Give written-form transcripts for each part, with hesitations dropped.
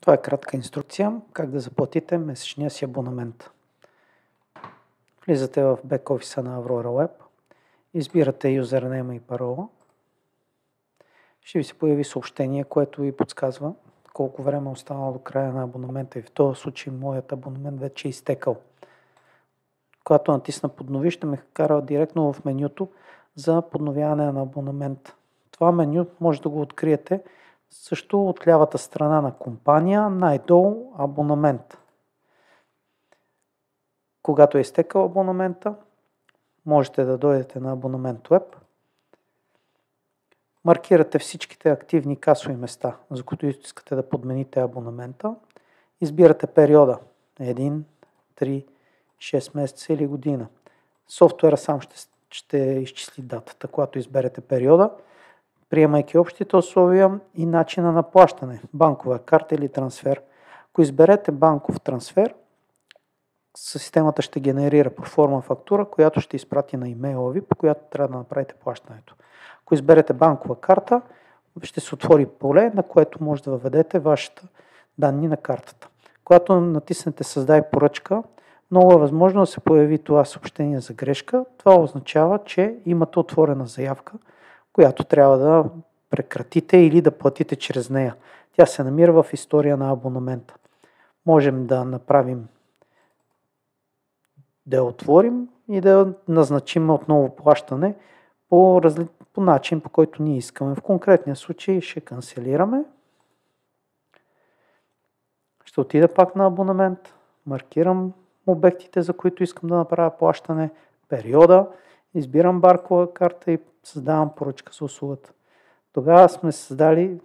Това е кратка инструкция как да заплатите месечния си абонамент. Влизате в бек-офиса на Aurora Web, избирате юзернейма и парола. Ще ви се появи съобщение, което ви подсказва колко време е останало до края на абонамента и в този случай моят абонамент вече е изтекал. Когато натисна поднови, ще ме кара директно в менюто за подновяване на абонамент. Това меню може да го откриете също от лявата страна на компания, най-долу абонамент. Когато е изтекал абонамента, можете да дойдете на абонамент Web, маркирате всичките активни касови места, за които искате да подмените абонамента, избирате периода 1, 3, 6 месеца или година. Софтуера сам ще изчисли датата, когато изберете периода, приемайки общите условия и начина на плащане, банкова карта или трансфер. Ако изберете банков трансфер, системата ще генерира проформа фактура, която ще изпрати на имейла ви, по която трябва да направите плащането. Ако изберете банкова карта, ще се отвори поле, на което може да въведете вашите данни на картата. Когато натиснете Създай поръчка, много е възможно да се появи това съобщение за грешка. Това означава, че имате отворена заявка, която трябва да прекратите или да платите чрез нея. Тя се намира в история на абонамента. Можем да направим да я отворим и да назначим отново плащане по начин, по който ние искаме. В конкретния случай ще канцелираме. Ще отида пак на абонамент, маркирам обектите, за които искам да направя плащане, периода, избирам банкова карта и създавам поръчка за услугата. Тогава сме създали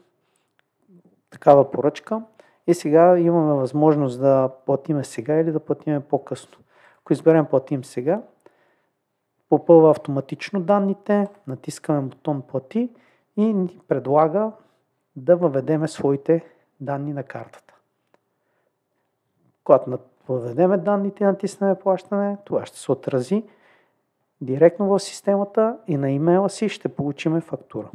такава поръчка и сега имаме възможност да платиме сега или да платиме по-късно. Ако изберем платим сега, попълва автоматично данните, натискаме бутон плати и ни предлага да въведеме своите данни на картата. Когато въведеме данните и натиснем плащане, това ще се отрази директно в системата и на имейла си ще получим фактура.